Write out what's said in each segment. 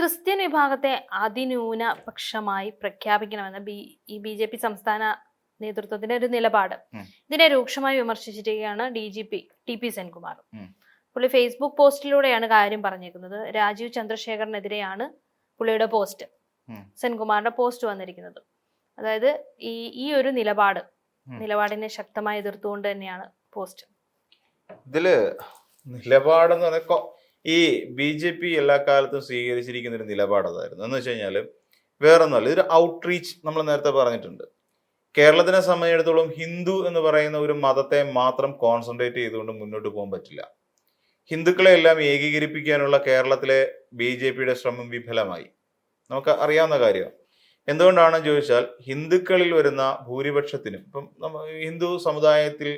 Christian വിഭാഗത്തെ അതിന്യൂനപക്ഷമായി പ്രഖ്യാപിക്കണമെന്ന BJP. സംസ്ഥാന നേതൃത്വത്തിന്റെ ഒരു നിലപാട് ഇതിനെ രൂക്ഷമായി വിമർശിച്ചിരിക്കുകയാണ് DGP TP സെൻകുമാർ. പുള്ളി ഫേസ്ബുക്ക് പോസ്റ്റിലൂടെയാണ് കാര്യം പറഞ്ഞേക്കുന്നത്. രാജീവ് ചന്ദ്രശേഖറിനെതിരെയാണ് പുള്ളിയുടെ പോസ്റ്റ്, സെൻകുമാറിന്റെ പോസ്റ്റ് വന്നിരിക്കുന്നത്. അതായത് ഈ ഒരു നിലപാടിനെ ശക്തമായി എതിർത്തുകൊണ്ട് തന്നെയാണ് പോസ്റ്റ്. ഇതില് നിലപാടെന്ന് പറഞ്ഞ ഈ BJP എല്ലാ കാലത്തും സ്വീകരിച്ചിരിക്കുന്ന ഒരു നിലപാട് അതായിരുന്നു. എന്ന് വെച്ച് കഴിഞ്ഞാൽ വേറൊന്നുമല്ല, ഇതൊരു ഔട്ട്റീച്ച്. നമ്മൾ നേരത്തെ പറഞ്ഞിട്ടുണ്ട്, കേരളത്തിനെ സംബന്ധിച്ചിടത്തോളം ഹിന്ദു എന്ന് പറയുന്ന ഒരു മതത്തെ മാത്രം കോൺസെൻട്രേറ്റ് ചെയ്തുകൊണ്ട് മുന്നോട്ട് പോകാൻ പറ്റില്ല. ഹിന്ദുക്കളെ എല്ലാം ഏകീകരിപ്പിക്കാനുള്ള കേരളത്തിലെ BJPയുടെ ശ്രമം വിഫലമായി. നമുക്ക് അറിയാവുന്ന കാര്യമാണ്. എന്തുകൊണ്ടാണെന്ന് ചോദിച്ചാൽ, ഹിന്ദുക്കളിൽ വരുന്ന ഭൂരിപക്ഷത്തിനും, ഇപ്പം ഹിന്ദു സമുദായത്തിൽ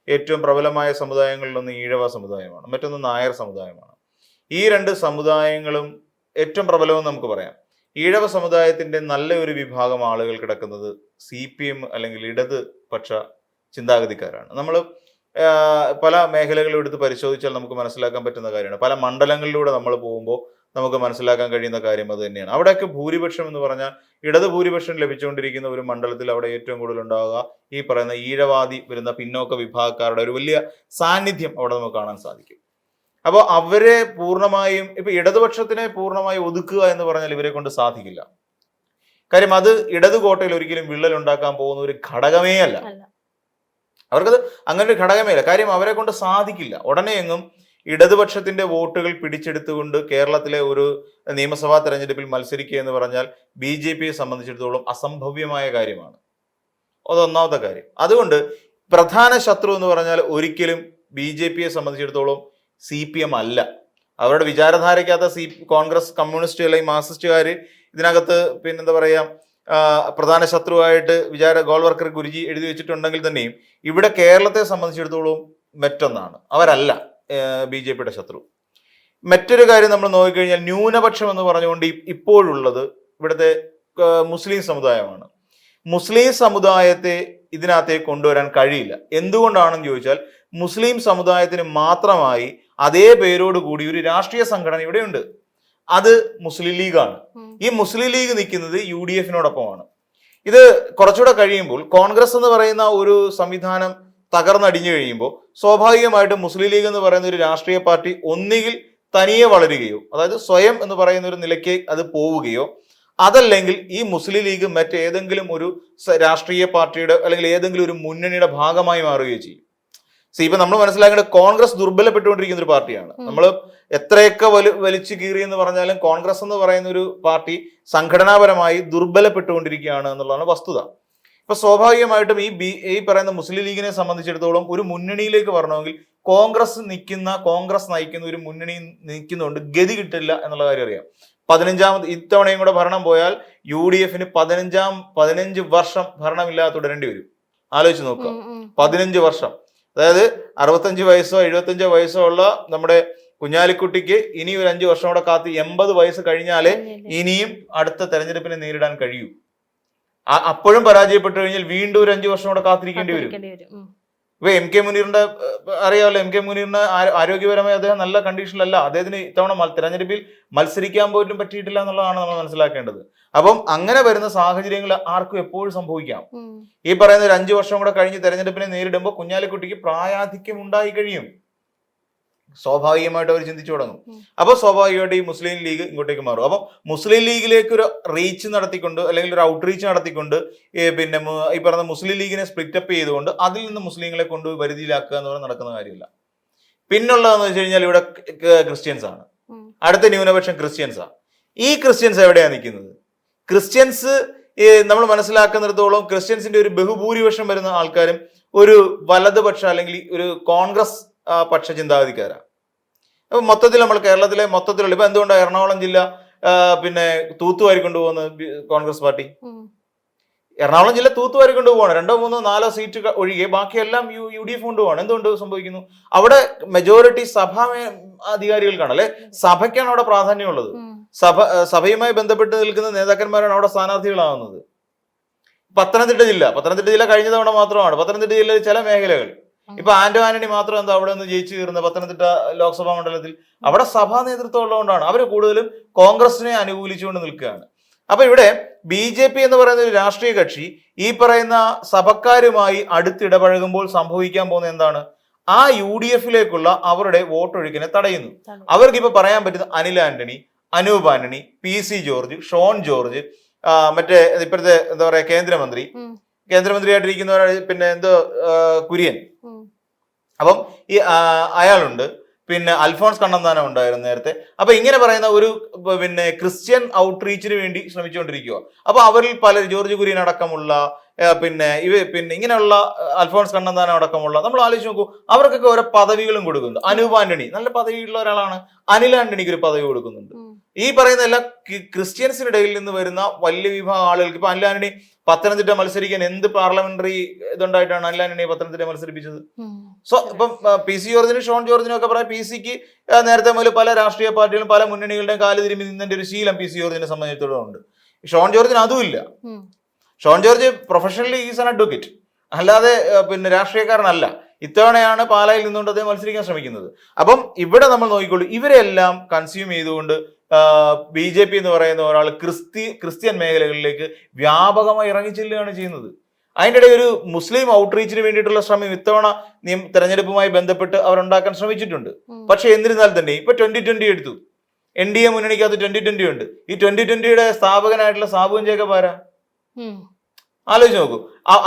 ഏറ്റവും പ്രബലമായ സമുദായങ്ങളിലൊന്ന് ഈഴവ സമുദായമാണ്, മറ്റൊന്ന് നായർ സമുദായമാണ്. ഈ രണ്ട് സമുദായങ്ങളും ഏറ്റവും പ്രബലമെന്ന് നമുക്ക് പറയാം. ഈഴവ സമുദായത്തിന്റെ നല്ല ഒരു വിഭാഗം ആളുകൾ കിടക്കുന്നത് CPM അല്ലെങ്കിൽ ഇടതുപക്ഷ ചിന്താഗതിക്കാരാണ്. നമ്മൾ പല മേഖലകളും എടുത്ത് പരിശോധിച്ചാൽ നമുക്ക് മനസ്സിലാക്കാൻ പറ്റുന്ന കാര്യമാണ്. പല മണ്ഡലങ്ങളിലൂടെ നമ്മൾ പോകുമ്പോൾ നമുക്ക് മനസ്സിലാക്കാൻ കഴിയുന്ന കാര്യം അത് തന്നെയാണ്. അവിടെയൊക്കെ ഭൂരിപക്ഷം എന്ന് പറഞ്ഞാൽ ഇടത് ഭൂരിപക്ഷം ലഭിച്ചുകൊണ്ടിരിക്കുന്ന ഒരു മണ്ഡലത്തിൽ അവിടെ ഏറ്റവും കൂടുതൽ ഉണ്ടാവുക ഈ പറയുന്ന ഈഴവാദി വരുന്ന പിന്നോക്ക വിഭാഗക്കാരുടെ ഒരു വലിയ സാന്നിധ്യം അവിടെ നമുക്ക് കാണാൻ സാധിക്കും. അപ്പോൾ അവരെ പൂർണ്ണമായും ഇപ്പൊ ഇടതുപക്ഷത്തിനെ പൂർണ്ണമായി ഒതുക്കുക എന്ന് പറഞ്ഞാൽ ഇവരെ കൊണ്ട് സാധിക്കില്ല. കാര്യം അത് ഇടതു കോട്ടയിൽ ഒരിക്കലും വിള്ളൽ ഉണ്ടാക്കാൻ പോകുന്ന ഒരു ഘടകമേ അല്ല. അവർക്കത് അങ്ങനെ ഒരു ഘടകമേ അല്ല. കാര്യം അവരെ കൊണ്ട് സാധിക്കില്ല. ഉടനെ എങ്ങും ഇടതുപക്ഷത്തിന്റെ വോട്ടുകൾ പിടിച്ചെടുത്തുകൊണ്ട് കേരളത്തിലെ ഒരു നിയമസഭാ തെരഞ്ഞെടുപ്പിൽ മത്സരിക്കുക എന്ന് പറഞ്ഞാൽ BJPയെ സംബന്ധിച്ചിടത്തോളം അസംഭവ്യമായ കാര്യമാണ്. അതൊന്നാമത്തെ കാര്യം. അതുകൊണ്ട് പ്രധാന ശത്രു എന്ന് പറഞ്ഞാൽ ഒരിക്കലും BJPയെ സംബന്ധിച്ചിടത്തോളം CPM അല്ല. അവരുടെ വിചാരധാരയ്ക്കകത്ത് കോൺഗ്രസ്, കമ്മ്യൂണിസ്റ്റ് അല്ലെങ്കിൽ മാർക്സിസ്റ്റുകാർ ഇതിനകത്ത് പിന്നെന്താ പറയാ പ്രധാന ശത്രുവായിട്ട് ഗോൾവർക്കർ ഗുരുജി എഴുതി വെച്ചിട്ടുണ്ടെങ്കിൽ തന്നെയും ഇവിടെ കേരളത്തെ സംബന്ധിച്ചിടത്തോളം മറ്റൊന്നാണ്. അവരല്ല BJPയുടെ ശത്രു. മറ്റൊരു കാര്യം നമ്മൾ നോക്കിക്കഴിഞ്ഞാൽ ന്യൂനപക്ഷം എന്ന് പറഞ്ഞുകൊണ്ട് ഇപ്പോഴുള്ളത് ഇവിടുത്തെ മുസ്ലിം സമുദായമാണ്. മുസ്ലിം സമുദായത്തെ ഇതിനകത്തേക്ക് കൊണ്ടുവരാൻ കഴിയില്ല. എന്തുകൊണ്ടാണെന്ന് ചോദിച്ചാൽ, മുസ്ലിം സമുദായത്തിന് മാത്രമായി അതേ പേരോട് കൂടി ഒരു രാഷ്ട്രീയ സംഘടന ഇവിടെയുണ്ട്. അത് മുസ്ലിം ലീഗാണ്. ഈ മുസ്ലിം ലീഗ് നിൽക്കുന്നത് UDFനോടൊപ്പമാണ്. ഇത് കുറച്ചുകൂടെ കഴിയുമ്പോൾ കോൺഗ്രസ് എന്ന് പറയുന്ന ഒരു സംവിധാനം തകർന്നടിഞ്ഞു കഴിയുമ്പോൾ സ്വാഭാവികമായിട്ടും മുസ്ലിം ലീഗ് എന്ന് പറയുന്ന ഒരു രാഷ്ട്രീയ പാർട്ടി ഒന്നുകിൽ തനിയെ വളരുകയോ, അതായത് സ്വയം എന്ന് പറയുന്ന ഒരു നിലയ്ക്ക് അത് പോവുകയോ, അതല്ലെങ്കിൽ ഈ മുസ്ലിം ലീഗ് മറ്റേതെങ്കിലും ഒരു രാഷ്ട്രീയ പാർട്ടിയുടെ അല്ലെങ്കിൽ ഏതെങ്കിലും ഒരു മുന്നണിയുടെ ഭാഗമായി മാറുകയോ ചെയ്യും. ഇപ്പൊ നമ്മൾ മനസ്സിലാക്കേണ്ടത് കോൺഗ്രസ് ദുർബലപ്പെട്ടുകൊണ്ടിരിക്കുന്ന ഒരു പാർട്ടിയാണ്. നമ്മൾ എത്രയൊക്കെ വലിച്ചു കീറി എന്ന് പറഞ്ഞാലും കോൺഗ്രസ് എന്ന് പറയുന്ന ഒരു പാർട്ടി സംഘടനാപരമായി ദുർബലപ്പെട്ടുകൊണ്ടിരിക്കുകയാണ് എന്നുള്ളതാണ് വസ്തുത. ഇപ്പൊ സ്വാഭാവികമായിട്ടും ഈ പറയുന്ന മുസ്ലിം ലീഗിനെ സംബന്ധിച്ചിടത്തോളം ഒരു മുന്നണിയിലേക്ക് വരണമെങ്കിൽ കോൺഗ്രസ് നയിക്കുന്ന ഒരു മുന്നണി നിൽക്കുന്നതുകൊണ്ട് ഗതി കിട്ടില്ല എന്നുള്ള കാര്യം അറിയാം. 15ാമത് ഇത്തവണയും കൂടെ ഭരണം പോയാൽ UDFന് 15 വർഷം ഭരണമില്ലാതെ തുടരേണ്ടി വരും. ആലോചിച്ച് നോക്കുക, 15 വർഷം. അതായത് 65 വയസ്സോ 75 വയസ്സോ ഉള്ള നമ്മുടെ കുഞ്ഞാലിക്കുട്ടിക്ക് ഇനി ഒരു 5 വർഷം കൂടെ കാത്ത് 80 വയസ്സ് കഴിഞ്ഞാലേ ഇനിയും അടുത്ത തെരഞ്ഞെടുപ്പിനെ നേരിടാൻ കഴിയൂ. അപ്പോഴും പരാജയപ്പെട്ടു കഴിഞ്ഞാൽ വീണ്ടും ഒരു 5 വർഷം കൂടെ കാത്തിരിക്കേണ്ടി വരും. ഇപ്പൊ MK മുനീറിന്റെ അറിയാമല്ലോ, MK മുനീറിന് ആരോഗ്യപരമായി അദ്ദേഹം നല്ല കണ്ടീഷനിലല്ല. അദ്ദേഹത്തിന് ഇത്തവണ തെരഞ്ഞെടുപ്പിൽ മത്സരിക്കാൻ പോലും പറ്റിയിട്ടില്ല എന്നുള്ളതാണ് നമ്മൾ മനസ്സിലാക്കേണ്ടത്. അപ്പം അങ്ങനെ വരുന്ന സാഹചര്യങ്ങൾ ആർക്കും എപ്പോഴും സംഭവിക്കാം. ഈ പറയുന്ന ഒരു 5 വർഷം കൂടെ കഴിഞ്ഞ് തെരഞ്ഞെടുപ്പിനെ നേരിടുമ്പോൾ കുഞ്ഞാലിക്കുട്ടിക്ക് പ്രായാധിക്യം ഉണ്ടായി കഴിയും. സ്വാഭാവികമായിട്ട് അവർ ചിന്തിച്ചു തുടങ്ങും. അപ്പൊ സ്വാഭാവികമായിട്ട് ഈ മുസ്ലിം ലീഗ് ഇങ്ങോട്ടേക്ക് മാറും. അപ്പൊ മുസ്ലിം ലീഗിലേക്ക് ഒരു റീച്ച് നടത്തിക്കൊണ്ട് അല്ലെങ്കിൽ ഒരു ഔട്ട്റീച്ച് നടത്തിക്കൊണ്ട് പിന്നെ ഈ പറഞ്ഞ മുസ്ലിം ലീഗിനെ സ്പ്ലിറ്റപ്പ് ചെയ്തുകൊണ്ട് അതിൽ നിന്ന് മുസ്ലിങ്ങളെ കൊണ്ടുപോയി പരിധിയിലാക്കുക എന്ന് പറഞ്ഞാൽ നടക്കുന്ന കാര്യമില്ല. പിന്നുള്ളതെന്ന് വെച്ച് കഴിഞ്ഞാൽ ഇവിടെ ക്രിസ്ത്യൻസ് ആണ്. അടുത്ത ന്യൂനപക്ഷം ക്രിസ്ത്യൻസാണ്. ഈ ക്രിസ്ത്യൻസ് എവിടെയാണ് നിൽക്കുന്നത്? ക്രിസ്ത്യൻസ് നമ്മൾ മനസ്സിലാക്കുന്നിടത്തോളം ക്രിസ്ത്യൻസിന്റെ ഒരു ബഹുഭൂരിപക്ഷം വരുന്ന ആൾക്കാരും ഒരു വലതുപക്ഷ അല്ലെങ്കിൽ ഒരു കോൺഗ്രസ് പക്ഷ ചിന്താഗതിക്കാരാണ്. അപ്പൊ മൊത്തത്തിൽ നമ്മൾ കേരളത്തിലെ മൊത്തത്തിലുള്ള ഇപ്പൊ എന്തുകൊണ്ടാണ് എറണാകുളം ജില്ല പിന്നെ തൂത്തുവാരി കൊണ്ടുപോകുന്നത് കോൺഗ്രസ് പാർട്ടി? എറണാകുളം ജില്ല തൂത്തുവാരി കൊണ്ടുപോവാണ്. 2, 3, 4 സീറ്റ് ഒഴികെ ബാക്കിയെല്ലാം UDF കൊണ്ടുപോവാണ്. എന്തുകൊണ്ട് സംഭവിക്കുന്നു? അവിടെ മെജോറിറ്റി സഭാ അധികാരികൾക്കാണ്, അല്ലെ സഭയ്ക്കാണ് അവിടെ പ്രാധാന്യമുള്ളത്. സഭയുമായി ബന്ധപ്പെട്ട് നിൽക്കുന്ന നേതാക്കന്മാരാണ് അവിടെ സ്ഥാനാർത്ഥികളാവുന്നത്. പത്തനംതിട്ട ജില്ല കഴിഞ്ഞ തവണ മാത്രമാണ്. പത്തനംതിട്ട ജില്ലയിൽ ചില മേഖലകൾ ഇപ്പൊ ആന്റണി മാത്രം എന്താ അവിടെ നിന്ന് ജയിച്ചു കയറുന്നത് പത്തനംതിട്ട ലോക്സഭാ മണ്ഡലത്തിൽ? അവിടെ സഭാ നേതൃത്വം ഉള്ളതുകൊണ്ടാണ്. അവർ കൂടുതലും കോൺഗ്രസിനെ അനുകൂലിച്ചുകൊണ്ട് നിൽക്കുകയാണ്. അപ്പൊ ഇവിടെ BJP എന്ന് പറയുന്ന ഒരു രാഷ്ട്രീയ കക്ഷി ഈ പറയുന്ന സഭക്കാരുമായി അടുത്തിടപഴകുമ്പോൾ സംഭവിക്കാൻ പോകുന്ന എന്താണ്? ആ UDF-ലേക്കുള്ള അവരുടെ വോട്ടൊഴുക്കിനെ തടയുന്നു. അവർക്ക് ഇപ്പൊ പറയാൻ പറ്റുന്ന അനിൽ ആന്റണി, അനൂപ് ആന്റണി, PC ജോർജ്, ഷോൺ ജോർജ്, മറ്റേ ഇപ്പോഴത്തെ എന്താ പറയാ കേന്ദ്രമന്ത്രിയായിട്ടിരിക്കുന്നവർ, പിന്നെ എന്തോ കുര്യൻ, അപ്പം ഈ അയാളുണ്ട്, പിന്നെ അൽഫോൺസ് കണ്ണന്താനം ഉണ്ടായിരുന്നു നേരത്തെ. അപ്പൊ ഇങ്ങനെ പറയുന്ന ഒരു പിന്നെ ക്രിസ്ത്യൻ ഔട്ട്റീച്ചിന് വേണ്ടി ശ്രമിച്ചുകൊണ്ടിരിക്കുക. അപ്പൊ അവരിൽ പലർ, ജോർജ് കുര്യൻ അടക്കമുള്ള, പിന്നെ ഇങ്ങനെയുള്ള അൽഫോൺസ് കണ്ണന്താനം അടക്കമുള്ള, നമ്മൾ ആലോചിച്ച് നോക്കൂ, അവർക്കൊക്കെ ഓരോ പദവികളും കൊടുക്കുന്നുണ്ട്. അനൂപ് ആന്റണി നല്ല പദവിയുള്ള ഒരാളാണ്. അനിൽ ആന്റണിക്ക് ഒരു പദവി കൊടുക്കുന്നുണ്ട്. ഈ പറയുന്ന എല്ലാ ക്രിസ്ത്യൻസിനിടയിൽ നിന്ന് വരുന്ന വലിയ വിഭാഗം ആളുകൾക്ക്, ഇപ്പൊ അനിൽ ആന്റണി പത്തനംതിട്ട മത്സരിക്കാൻ എന്ത് പാർലമെന്ററി ഇതുണ്ടായിട്ടാണ് അനിൽ ആന്റണിയെ പത്തനംതിട്ട മത്സരിപ്പിച്ചത്? ഇപ്പം PC ജോർജിനും ഷോൺ ജോർജിനും ഒക്കെ പറയാം, PCക്ക് നേരത്തെ മുതൽ പല രാഷ്ട്രീയ പാർട്ടികളും പല മുന്നണികളുടെയും കാല് തിരുമ്പി നിന്നതിന്റെ ഒരു ശീലം PC ജോർജിനെ സംബന്ധിച്ചിടത്തോളം ഉണ്ട്. ഷോൺ ജോർജിന് അതുമില്ല. Shone George professionally is an advocate, അല്ലാതെ പിന്നെ രാഷ്ട്രീയക്കാരനല്ല. ഇത്തവണയാണ് പാലായിൽ നിന്നുകൊണ്ട് അദ്ദേഹം മത്സരിക്കാൻ ശ്രമിക്കുന്നത്. അപ്പം ഇവിടെ നമ്മൾ നോക്കിക്കോളൂ, ഇവരെല്ലാം കൺസ്യൂം ചെയ്തുകൊണ്ട് BJP എന്ന് പറയുന്ന ഒരാൾ ക്രിസ്ത്യൻ മേഖലകളിലേക്ക് വ്യാപകമായി ഇറങ്ങിച്ചെല്ലുകയാണ് ചെയ്യുന്നത്. അതിൻ്റെ ഇടയിൽ ഒരു മുസ്ലിം ഔട്ട്റീച്ചിന് വേണ്ടിയിട്ടുള്ള ശ്രമം ഇത്തവണ തെരഞ്ഞെടുപ്പുമായി ബന്ധപ്പെട്ട് അവരുണ്ടാക്കാൻ ശ്രമിച്ചിട്ടുണ്ട്. പക്ഷെ എന്നിരുന്നാൽ തന്നെ ഇപ്പൊ 2020 എടുത്തു, NDA മുന്നണിക്കകത്ത് 2020 ഉണ്ട്. ഈ 2020യുടെ സ്ഥാപകനായിട്ടുള്ള സാബുൻ ജേക്കബ് ആരാ? ആലോചിച്ച് നോക്കൂ.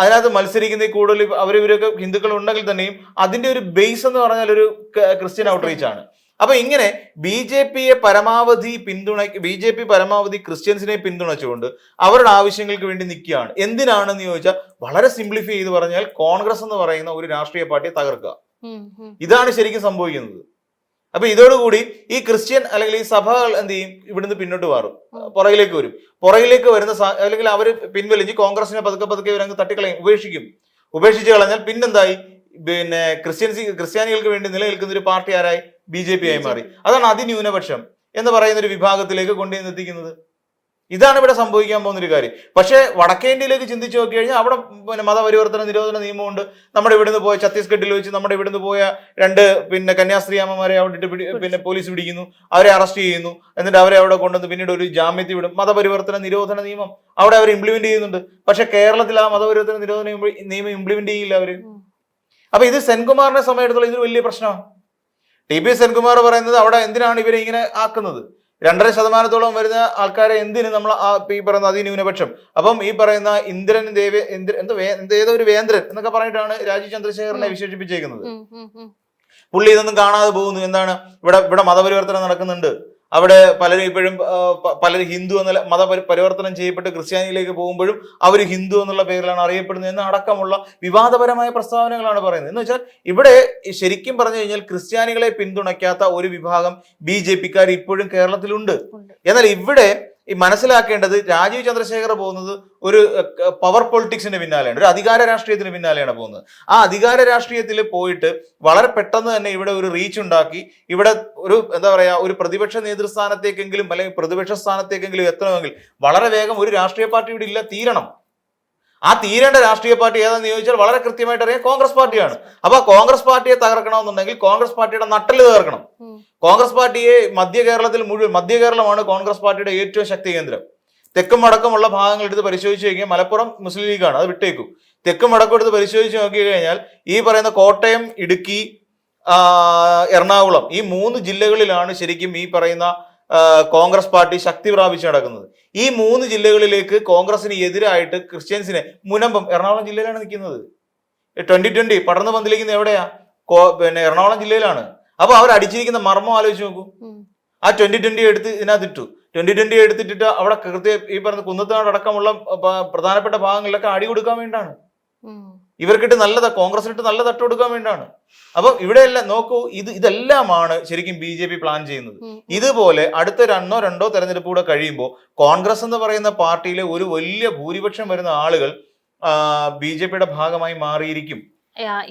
അതിനകത്ത് മത്സരിക്കുന്ന കൂടുതൽ അവരിവരൊക്കെ ഹിന്ദുക്കൾ ഉണ്ടെങ്കിൽ തന്നെയും അതിന്റെ ഒരു ബേസ് എന്ന് പറഞ്ഞാൽ ഒരു ക്രിസ്ത്യൻ ഔട്ട്റീച്ച് ആണ്. അപ്പൊ ഇങ്ങനെ BJP പരമാവധി ക്രിസ്ത്യൻസിനെ പിന്തുണച്ചുകൊണ്ട് അവരുടെ ആവശ്യങ്ങൾക്ക് വേണ്ടി നിൽക്കുകയാണ്. എന്തിനാണെന്ന് ചോദിച്ചാൽ വളരെ സിംപ്ലിഫൈ ചെയ്ത് പറഞ്ഞാൽ കോൺഗ്രസ് എന്ന് പറയുന്ന ഒരു രാഷ്ട്രീയ പാർട്ടിയെ തകർക്കുക. ഇതാണ് ശരിക്കും സംഭവിക്കുന്നത്. അപ്പൊ ഇതോടുകൂടി ഈ ക്രിസ്ത്യൻ അല്ലെങ്കിൽ ഈ സഭകൾ എന്ത് ചെയ്യും? ഇവിടുന്ന് പിന്നോട്ട് മാറും, പുറകിലേക്ക് വരും. പുറകിലേക്ക് വരുന്ന അല്ലെങ്കിൽ അവർ പിൻവലിഞ്ഞ് കോൺഗ്രസിനെ പതുക്കെ ഇവരങ്ങ് തട്ടിക്കളയും, ഉപേക്ഷിച്ച് കളഞ്ഞാൽ പിന്നെന്തായി? പിന്നെ ക്രിസ്ത്യാനികൾക്ക് വേണ്ടി നിലനിൽക്കുന്ന ഒരു പാർട്ടി ആരായി? BJP ആയി മാറി. അതാണ് അതിന്യൂനപക്ഷം എന്ന് പറയുന്ന ഒരു വിഭാഗത്തിലേക്ക് കൊണ്ടുവന്ന് എത്തിക്കുന്നത്. ഇതാണ് ഇവിടെ സംഭവിക്കാൻ പോകുന്ന ഒരു കാര്യം. പക്ഷേ വടക്കേ ഇന്ത്യയിലേക്ക് ചിന്തിച്ചു നോക്കി കഴിഞ്ഞാൽ അവിടെ പിന്നെ മതപരിവർത്തന നിരോധന നിയമമുണ്ട്. നമ്മുടെ ഇവിടുന്ന് പോയ ഛത്തീസ്ഗഡിൽ വെച്ച് നമ്മുടെ ഇവിടുന്ന് പോയ 2 പിന്നെ കന്യാസ്ത്രീയമ്മമാരെ അവിടെ പിന്നെ പോലീസ് പിടിക്കുന്നു, അവരെ അറസ്റ്റ് ചെയ്യുന്നു, എന്നിട്ട് അവരെ അവിടെ കൊണ്ടുവന്ന് പിന്നീട് ഒരു ജാമ്യത്തിൽ വിടും. മതപരിവർത്തന നിരോധന നിയമം അവിടെ അവർ ഇംപ്ലിമെന്റ് ചെയ്യുന്നുണ്ട്. പക്ഷെ കേരളത്തിൽ ആ മതപരിവർത്തന നിരോധന നിയമം ഇംപ്ലിമെന്റ് ചെയ്യില്ല അവര്. അപ്പൊ ഇത് സെൻകുമാറിനെ സമയത്തോളം ഇതൊരു വലിയ പ്രശ്നമാണ്. TP സെൻകുമാർ പറയുന്നത് അവിടെ എന്തിനാണ് ഇവരെ ഇങ്ങനെ ആക്കുന്നത്? 2.5% വരുന്ന ആൾക്കാരെ എന്തിന് നമ്മൾ ഈ പറയുന്ന അതിന്യൂനപക്ഷം? അപ്പം ഈ പറയുന്ന ഏതോ ഒരു വേന്ദ്രൻ എന്നൊക്കെ പറഞ്ഞിട്ടാണ് രാജീവ് ചന്ദ്രശേഖരനെ വിശേഷിപ്പിച്ചേക്കുന്നത്. പുള്ളി ഇതൊന്നും കാണാതെ പോകുന്നു. എന്താണ് ഇവിടെ മതപരിവർത്തനം നടക്കുന്നുണ്ട്, അവിടെ പലരും ഇപ്പോഴും പലരും ഹിന്ദു എന്ന മതപരിവർത്തനം ചെയ്യപ്പെട്ട് ക്രിസ്ത്യാനിയിലേക്ക് പോകുമ്പോഴും അവർ ഹിന്ദു എന്നുള്ള പേരിലാണ് അറിയപ്പെടുന്നത് എന്ന അടക്കമുള്ള വിവാദപരമായ പ്രസ്താവനകളാണ് പറയുന്നത്. എന്ന് വെച്ചാൽ ഇവിടെ ശരിക്കും പറഞ്ഞു കഴിഞ്ഞാൽ ക്രിസ്ത്യാനികളെ പിന്തുണയ്ക്കാത്ത ഒരു വിഭാഗം BJP-ക്കാർ ഇപ്പോഴും കേരളത്തിലുണ്ട്. എന്നാൽ ഇവിടെ ഈ മനസ്സിലാക്കേണ്ടത് രാജീവ് ചന്ദ്രശേഖർ പോകുന്നത് ഒരു പവർ പൊളിറ്റിക്സിന്റെ പിന്നാലെയാണ്, ഒരു അധികാര രാഷ്ട്രീയത്തിന് പിന്നാലെയാണ് പോകുന്നത്. ആ അധികാര രാഷ്ട്രീയത്തിൽ പോയിട്ട് വളരെ പെട്ടെന്ന് തന്നെ ഇവിടെ ഒരു റീച്ച് ഉണ്ടാക്കി ഇവിടെ ഒരു എന്താ പറയാ ഒരു പ്രതിപക്ഷ നേതൃസ്ഥാനത്തേക്കെങ്കിലും അല്ലെങ്കിൽ പ്രതിപക്ഷ സ്ഥാനത്തേക്കെങ്കിലും എത്തണമെങ്കിൽ വളരെ വേഗം ഒരു രാഷ്ട്രീയ പാർട്ടി ഇവിടെ ഇല്ല, തീരണം. ആ തീരേണ്ട രാഷ്ട്രീയ പാർട്ടി ഏതാണെന്ന് ചോദിച്ചാൽ വളരെ കൃത്യമായിട്ട് അറിയാം, കോൺഗ്രസ് പാർട്ടിയാണ്. അപ്പൊ കോൺഗ്രസ് പാർട്ടിയെ തകർക്കണമെന്നുണ്ടെങ്കിൽ കോൺഗ്രസ് പാർട്ടിയുടെ നട്ടല് തകർക്കണം. കോൺഗ്രസ് പാർട്ടിയെ മധ്യ കേരളമാണ് കോൺഗ്രസ് പാർട്ടിയുടെ ഏറ്റവും ശക്തി കേന്ദ്രം. തെക്കും വടക്കുമുള്ള ഭാഗങ്ങൾ എടുത്ത് പരിശോധിച്ച് കഴിഞ്ഞാൽ മലപ്പുറം മുസ്ലിം ലീഗാണ്, അത് വിട്ടേക്കും. തെക്കും വടക്കും എടുത്ത് പരിശോധിച്ച് നോക്കി കഴിഞ്ഞാൽ ഈ പറയുന്ന കോട്ടയം, ഇടുക്കി, എറണാകുളം ഈ 3 ജില്ലകളിലാണ് ശരിക്കും ഈ പറയുന്ന കോൺഗ്രസ് പാർട്ടി ശക്തി പ്രാപിച്ച് നടക്കുന്നത്. ഈ 3 ജില്ലകളിലേക്ക് കോൺഗ്രസിന് എതിരായിട്ട് ക്രിസ്ത്യൻസിനെ മുനമ്പം എറണാകുളം ജില്ലയിലാണ് നിൽക്കുന്നത്. 2020 പടർന്നു പന്തിലിരിക്കുന്നത് എവിടെയാ? പിന്നെ എറണാകുളം ജില്ലയിലാണ്. അപ്പൊ അവർ അടിച്ചിരിക്കുന്ന മർമ്മം ആലോചിച്ച് നോക്കൂ. ആ 2020 എടുത്ത് ഇതിനകത്ത് ഇട്ടു. 2020 എടുത്തിട്ടിട്ട് അവിടെ കൃത്യം ഈ പറഞ്ഞ കുന്നത്താട് അടക്കമുള്ള പ്രധാനപ്പെട്ട ഭാഗങ്ങളിലൊക്കെ അടി കൊടുക്കാൻ വേണ്ടിയാണ്. ഇവർക്കിട്ട് കോൺഗ്രസിനിട്ട് നല്ല തട്ട് കൊടുക്കാൻ വേണ്ടിയാണ്. അപ്പൊ ഇവിടെയെല്ലാം നോക്കൂ, ഇതെല്ലാമാണ് ശരിക്കും BJP പ്ലാൻ ചെയ്യുന്നത്. ഇതുപോലെ അടുത്ത 1-2 തെരഞ്ഞെടുപ്പ് കൂടെ കഴിയുമ്പോൾ കോൺഗ്രസ് എന്ന് പറയുന്ന പാർട്ടിയിലെ ഒരു വലിയ ഭൂരിപക്ഷം വരുന്ന ആളുകൾ BJP-യുടെ ഭാഗമായി മാറിയിരിക്കും.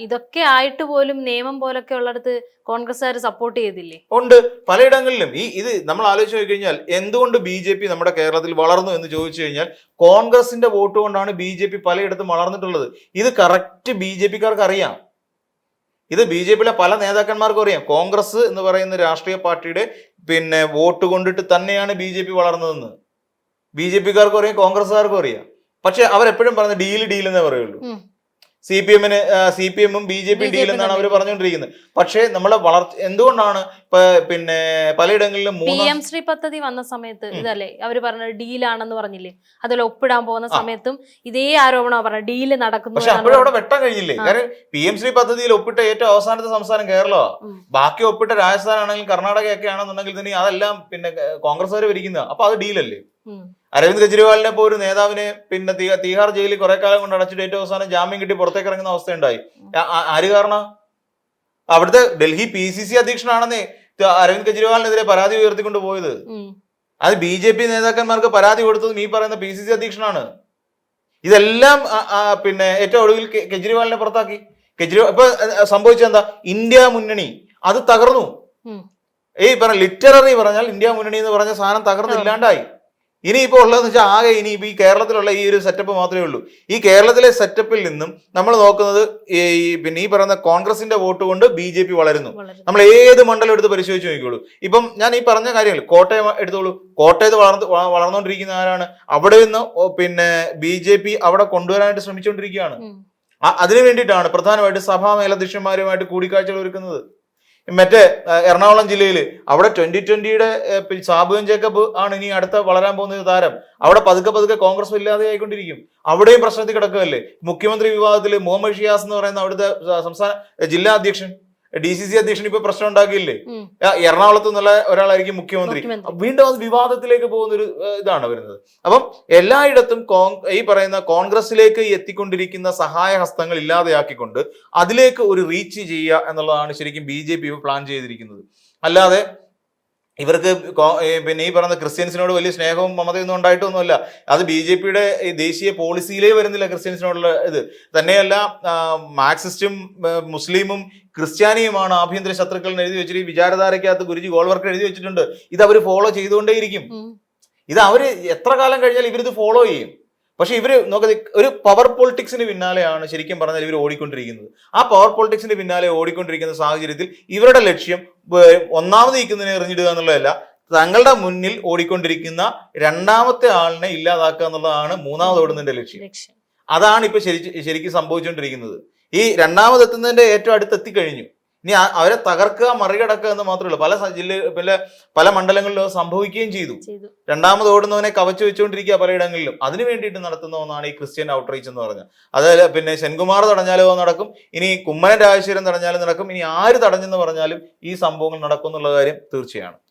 ഇതൊക്കെ ആയിട്ട് പോലും നിയമം പോലൊക്കെ ഉള്ളിടത്ത് കോൺഗ്രസ്സുകാർ സപ്പോർട്ട് ചെയ്തില്ലേ? ഉണ്ട്, പലയിടങ്ങളിലും. ഇത് നമ്മൾ ആലോചിച്ച് നോക്കി കഴിഞ്ഞാൽ എന്തുകൊണ്ട് BJP നമ്മുടെ കേരളത്തിൽ വളർന്നു എന്ന് ചോദിച്ചു കഴിഞ്ഞാൽ കോൺഗ്രസിന്റെ വോട്ട് കൊണ്ടാണ് BJP പലയിടത്തും വളർന്നിട്ടുള്ളത്. ഇത് കറക്റ്റ് BJP-ക്കാർക്ക് അറിയാം. ഇത് BJP-യിലെ പല നേതാക്കന്മാർക്കും അറിയാം. കോൺഗ്രസ് എന്ന് പറയുന്ന രാഷ്ട്രീയ പാർട്ടിയുടെ വോട്ട് കൊണ്ടിട്ട് തന്നെയാണ് BJP വളർന്നതെന്ന് BJP-ക്കാർക്കും അറിയാം, കോൺഗ്രസ്സുകാർക്കും അറിയാം. പക്ഷെ അവരെപ്പോഴും പറഞ്ഞ ഡീൽ എന്നേ പറയുള്ളൂ. CPM-ഉം BJP-യും ഡീൽ എന്നാണ് അവർ പറഞ്ഞുകൊണ്ടിരിക്കുന്നത്. പക്ഷേ നമ്മളെ എന്തുകൊണ്ടാണ് പലയിടങ്ങളിലും PM ശ്രീ പദ്ധതി വന്ന സമയത്ത് ഇതല്ലേ അവര് പറഞ്ഞത് ഡീലാണെന്ന് പറഞ്ഞില്ലേ? അതിൽ ഒപ്പിടാൻ പോകുന്ന സമയത്തും ഇതേ ആരോപണം പറഞ്ഞ ഡീല് നടക്കുന്നു. പക്ഷെ അപ്പോഴും അവിടെ വെട്ടാൻ കഴിഞ്ഞില്ലേ? കാരണം PM ശ്രീ പദ്ധതിയിൽ ഒപ്പിട്ട ഏറ്റവും അവസാനത്തെ സംസ്ഥാനം കേരളമാണ്. ബാക്കി ഒപ്പിട്ട രാജസ്ഥാൻ ആണെങ്കിലും കർണാടകയൊക്കെ ആണെന്നുണ്ടെങ്കിൽ തന്നെ അതെല്ലാം കോൺഗ്രസ്സുകാർ ഭരിക്കുന്നത്. അപ്പൊ അത് ഡീലല്ലേ? അരവിന്ദ് കെജ്രിവാളിനെ പോ ഒരു നേതാവിനെ തീഹാർ ജയിലിൽ കുറെ കാലം കൊണ്ട് അടച്ചിട്ട് ഏറ്റവും അവസാനം ജാമ്യം കിട്ടി പുറത്തേക്ക് ഇറങ്ങുന്ന അവസ്ഥയുണ്ടായി. ആര് കാരണം? അവിടുത്തെ ഡൽഹി PCC അധ്യക്ഷനാണെന്നേ അരവിന്ദ് കെജ്രിവാളിനെതിരെ പരാതി ഉയർത്തിക്കൊണ്ട് പോയത്. അത് BJP നേതാക്കന്മാർക്ക് പരാതി കൊടുത്തതും ഈ പറയുന്ന PCC അധ്യക്ഷനാണ്. ഇതെല്ലാം ഏറ്റവും ഒടുവിൽ കെജ്രിവാളിനെ പുറത്താക്കി. ഇപ്പൊ സംഭവിച്ചെന്താ? ഇന്ത്യ മുന്നണി അത് തകർന്നു. ലിറ്റററി പറഞ്ഞാൽ ഇന്ത്യ മുന്നണി എന്ന് പറഞ്ഞ സാധനം തകർന്നില്ലാണ്ടായി. ഇനിയിപ്പോ ഉള്ളതെന്ന് വെച്ചാൽ ആകെ ഇനിയിപ്പോ ഈ കേരളത്തിലുള്ള ഈ ഒരു സെറ്റപ്പ് മാത്രമേ ഉള്ളൂ. ഈ കേരളത്തിലെ സെറ്റപ്പിൽ നിന്നും നമ്മൾ നോക്കുന്നത് ഈ പറയുന്ന കോൺഗ്രസിന്റെ വോട്ട് കൊണ്ട് BJP വളരുന്നു. നമ്മൾ ഏത് മണ്ഡലം എടുത്ത് പരിശോധിച്ച് നോക്കിക്കോളൂ. ഇപ്പം ഞാൻ ഈ പറഞ്ഞ കാര്യങ്ങൾ കോട്ടയം എടുത്തോളൂ. കോട്ടയത്ത് വളർന്നുകൊണ്ടിരിക്കുന്ന ആരാണ്? അവിടെ നിന്ന് BJP അവിടെ കൊണ്ടുവരാനായിട്ട് ശ്രമിച്ചുകൊണ്ടിരിക്കുകയാണ്. അതിനു വേണ്ടിയിട്ടാണ് പ്രധാനമായിട്ട് സഭാ മേലധ്യക്ഷന്മാരുമായിട്ട് കൂടിക്കാഴ്ചകൾ ഒരുക്കുന്നത്. മറ്റേ എറണാകുളം ജില്ലയിൽ അവിടെ 2020-യുടെ സാബുവൻ ജേക്കബ് ആണ് ഇനി അടുത്ത വളരാൻ പോകുന്ന താരം. അവിടെ പതുക്കെ കോൺഗ്രസ് ഇല്ലാതെ ആയിക്കൊണ്ടിരിക്കും. അവിടെയും പ്രശ്നത്തിൽ കിടക്കുകയല്ലേ. മുഖ്യമന്ത്രി വിഭാഗത്തിൽ മുഹമ്മദ് ഷിയാസ് എന്ന് പറയുന്ന അവിടുത്തെ സംസ്ഥാന ജില്ലാ അധ്യക്ഷൻ DCC അധ്യക്ഷൻ ഇപ്പൊ പ്രശ്നം ഉണ്ടാക്കിയില്ലേ? എറണാകുളത്ത് നിന്നുള്ള ഒരാളായിരിക്കും മുഖ്യമന്ത്രി. വീണ്ടും അത് വിവാദത്തിലേക്ക് പോകുന്ന ഒരു ഇതാണ് വരുന്നത്. അപ്പം എല്ലായിടത്തും ഈ പറയുന്ന കോൺഗ്രസിലേക്ക് എത്തിക്കൊണ്ടിരിക്കുന്ന സഹായ ഹസ്തങ്ങൾ ഇല്ലാതെയാക്കിക്കൊണ്ട് അതിലേക്ക് ഒരു റീച്ച് ചെയ്യുക എന്നുള്ളതാണ് ശരിക്കും BJP പ്ലാൻ ചെയ്തിരിക്കുന്നത്. അല്ലാതെ ഇവർക്ക് ഈ പറയുന്ന ക്രിസ്ത്യൻസിനോട് വലിയ സ്നേഹവും മമതയൊന്നും ഉണ്ടായിട്ടൊന്നുമല്ല. അത് BJP-യുടെ ദേശീയ പോളിസിയിലേ വരുന്നില്ല ക്രിസ്ത്യൻസിനോടുള്ള ഇത്. തന്നെയല്ല മാർക്സിസ്റ്റും മുസ്ലിമും ക്രിസ്ത്യാനിയുമാണ് ആഭ്യന്തര ശത്രുക്കൾ എഴുതി വെച്ചിട്ട് വിചാരധാരയ്ക്കകത്ത് ഗുരുജി ഗോൾവർക്കർ എഴുതി വെച്ചിട്ടുണ്ട്. ഇത് അവർ ഫോളോ ചെയ്തുകൊണ്ടേയിരിക്കും. ഇത് അവര് എത്ര കാലം കഴിഞ്ഞാൽ ഇവരിത് ഫോളോ ചെയ്യും. പക്ഷെ ഇവര് നോക്കത് ഒരു പവർ പൊളിറ്റിക്സിന് പിന്നാലെയാണ് ശരിക്കും പറഞ്ഞാൽ ഇവർ ഓടിക്കൊണ്ടിരിക്കുന്നത്. ആ പവർ പൊളിറ്റിക്സിന് പിന്നാലെ ഓടിക്കൊണ്ടിരിക്കുന്ന സാഹചര്യത്തിൽ ഇവരുടെ ലക്ഷ്യം ഒന്നാമത് നിൽക്കുന്നതിനെ എറിഞ്ഞിടുക എന്നുള്ളതല്ല, തങ്ങളുടെ മുന്നിൽ ഓടിക്കൊണ്ടിരിക്കുന്ന രണ്ടാമത്തെ ആളിനെ ഇല്ലാതാക്കുക എന്നുള്ളതാണ് മൂന്നാമത് ഓടുന്നതിന്റെ ലക്ഷ്യം. അതാണ് ഇപ്പൊ ശരിക്കും സംഭവിച്ചുകൊണ്ടിരിക്കുന്നത്. ഈ രണ്ടാമതെത്തുന്നതിന്റെ ഏറ്റവും അടുത്തെത്തിക്കഴിഞ്ഞു. ഇനി അവരെ തകർക്കുക, മറികടക്കുക എന്ന് മാത്രമേ ഉള്ളൂ. പല മണ്ഡലങ്ങളിലും സംഭവിക്കുകയും ചെയ്തു. രണ്ടാമത് ഓടുന്നവനെ കവച്ചു വെച്ചുകൊണ്ടിരിക്കുക പലയിടങ്ങളിലും. അതിനു വേണ്ടിയിട്ട് നടത്തുന്ന ഒന്നാണ് ഈ ക്രിസ്ത്യൻ ഔട്ട്റീച്ച് എന്ന് പറഞ്ഞാൽ. അതായത് സെൻകുമാർ തടഞ്ഞാലോ നടക്കും, ഇനി കുമ്മനം രാജശേഖരൻ തടഞ്ഞാലും നടക്കും, ഇനി ആര് തടഞ്ഞെന്ന് പറഞ്ഞാലും ഈ സംഭവങ്ങൾ നടക്കും എന്നുള്ള കാര്യം തീർച്ചയാണ്.